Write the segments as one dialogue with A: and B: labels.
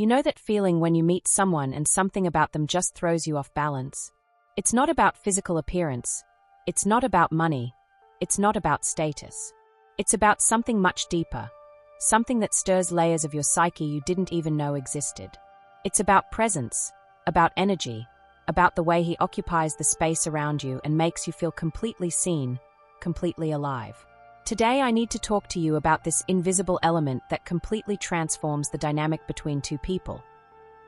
A: You know that feeling when you meet someone and something about them just throws you off balance? It's not about physical appearance. It's not about money. It's not about status. It's about something much deeper. Something that stirs layers of your psyche you didn't even know existed. It's about presence, about energy, about the way he occupies the space around you and makes you feel completely seen, completely alive. Today I need to talk to you about this invisible element that completely transforms the dynamic between two people.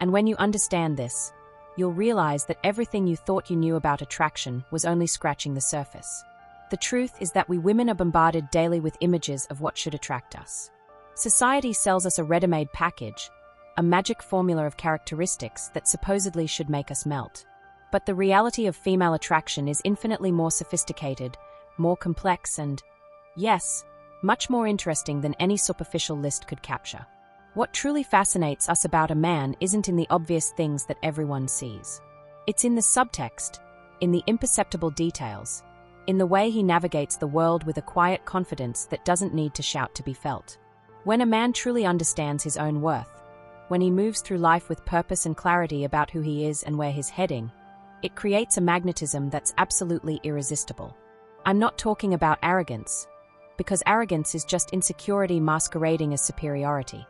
A: And when you understand this, you'll realize that everything you thought you knew about attraction was only scratching the surface. The truth is that we women are bombarded daily with images of what should attract us. Society sells us a ready-made package, a magic formula of characteristics that supposedly should make us melt. But the reality of female attraction is infinitely more sophisticated, more complex and, yes, much more interesting than any superficial list could capture. What truly fascinates us about a man isn't in the obvious things that everyone sees. It's in the subtext, in the imperceptible details, in the way he navigates the world with a quiet confidence that doesn't need to shout to be felt. When a man truly understands his own worth, when he moves through life with purpose and clarity about who he is and where he's heading, it creates a magnetism that's absolutely irresistible. I'm not talking about arrogance, because arrogance is just insecurity masquerading as superiority.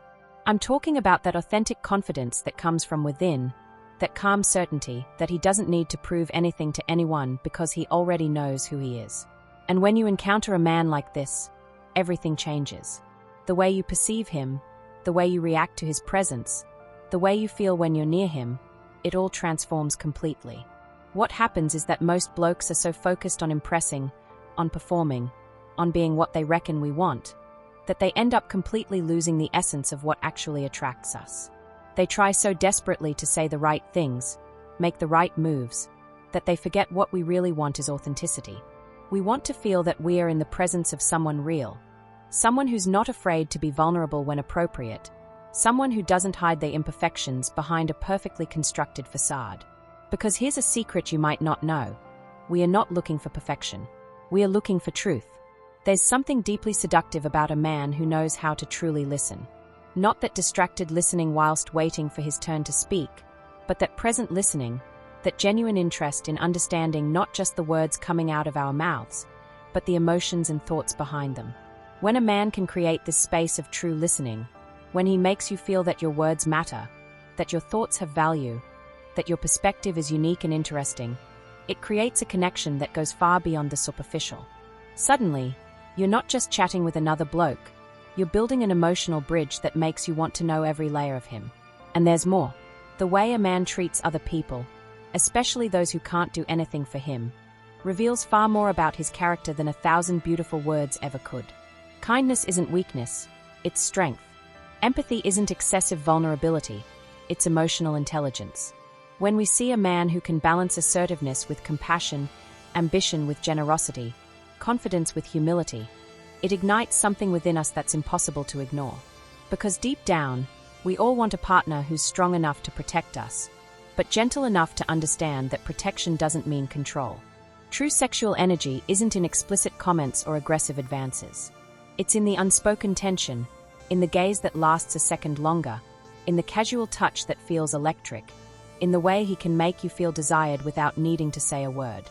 A: I'm talking about that authentic confidence that comes from within, that calm certainty that he doesn't need to prove anything to anyone because he already knows who he is. And when you encounter a man like this, everything changes. The way you perceive him, the way you react to his presence, the way you feel when you're near him, it all transforms completely. What happens is that most blokes are so focused on impressing, on performing, on being what they reckon we want, that they end up completely losing the essence of what actually attracts us. They try so desperately to say the right things, make the right moves, that they forget what we really want is authenticity. We want to feel that we are in the presence of someone real, someone who's not afraid to be vulnerable when appropriate, someone who doesn't hide their imperfections behind a perfectly constructed facade. Because here's a secret you might not know. We are not looking for perfection. We are looking for truth. There's something deeply seductive about a man who knows how to truly listen. Not that distracted listening whilst waiting for his turn to speak, but that present listening, that genuine interest in understanding not just the words coming out of our mouths, but the emotions and thoughts behind them. When a man can create this space of true listening, when he makes you feel that your words matter, that your thoughts have value, that your perspective is unique and interesting, it creates a connection that goes far beyond the superficial. Suddenly, you're not just chatting with another bloke, you're building an emotional bridge that makes you want to know every layer of him. And there's more. The way a man treats other people, especially those who can't do anything for him, reveals far more about his character than 1,000 beautiful words ever could. Kindness isn't weakness, it's strength. Empathy isn't excessive vulnerability, it's emotional intelligence. When we see a man who can balance assertiveness with compassion, ambition with generosity, confidence with humility, it ignites something within us that's impossible to ignore. Because deep down, we all want a partner who's strong enough to protect us, but gentle enough to understand that protection doesn't mean control. True sexual energy isn't in explicit comments or aggressive advances. It's in the unspoken tension, in the gaze that lasts a second longer, in the casual touch that feels electric, in the way he can make you feel desired without needing to say a word.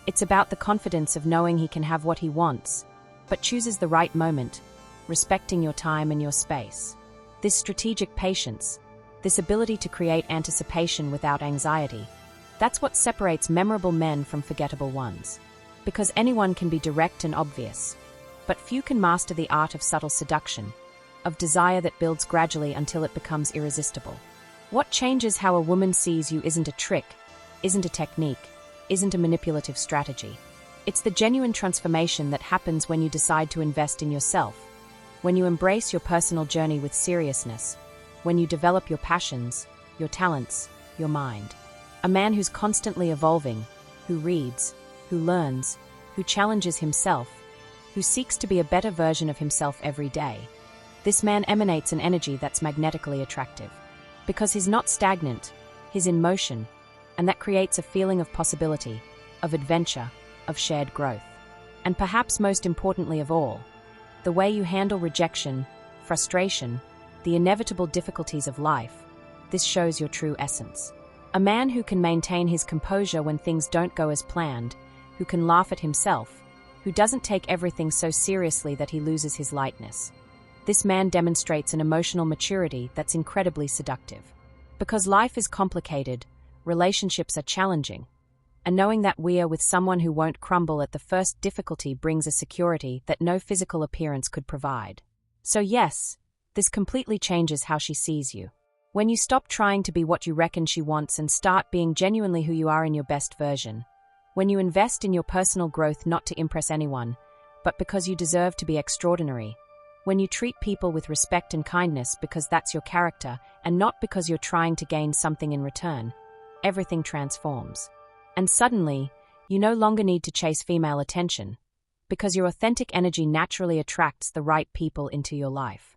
A: It's about the confidence of knowing he can have what he wants, but chooses the right moment, respecting your time and your space. This strategic patience, this ability to create anticipation without anxiety, that's what separates memorable men from forgettable ones. Because anyone can be direct and obvious, but few can master the art of subtle seduction, of desire that builds gradually until it becomes irresistible. What changes how a woman sees you isn't a trick, isn't a technique, isn't a manipulative strategy. It's the genuine transformation that happens when you decide to invest in yourself, when you embrace your personal journey with seriousness, when you develop your passions, your talents, your mind. A man who's constantly evolving, who reads, who learns, who challenges himself, who seeks to be a better version of himself every day. This man emanates an energy that's magnetically attractive. Because he's not stagnant, he's in motion, and that creates a feeling of possibility, of adventure, of shared growth. And perhaps most importantly of all, the way you handle rejection, frustration, the inevitable difficulties of life, This shows your true essence. A man who can maintain his composure when things don't go as planned, who can laugh at himself, who doesn't take everything so seriously that he loses his lightness. This man demonstrates an emotional maturity that's incredibly seductive. Because life is complicated, relationships are challenging, and knowing that we are with someone who won't crumble at the first difficulty brings a security that no physical appearance could provide. So yes, this completely changes how she sees you. When you stop trying to be what you reckon she wants and start being genuinely who you are in your best version. When you invest in your personal growth not to impress anyone, but because you deserve to be extraordinary. When you treat people with respect and kindness because that's your character and not because you're trying to gain something in return, everything transforms. And suddenly, you no longer need to chase female attention, because your authentic energy naturally attracts the right people into your life.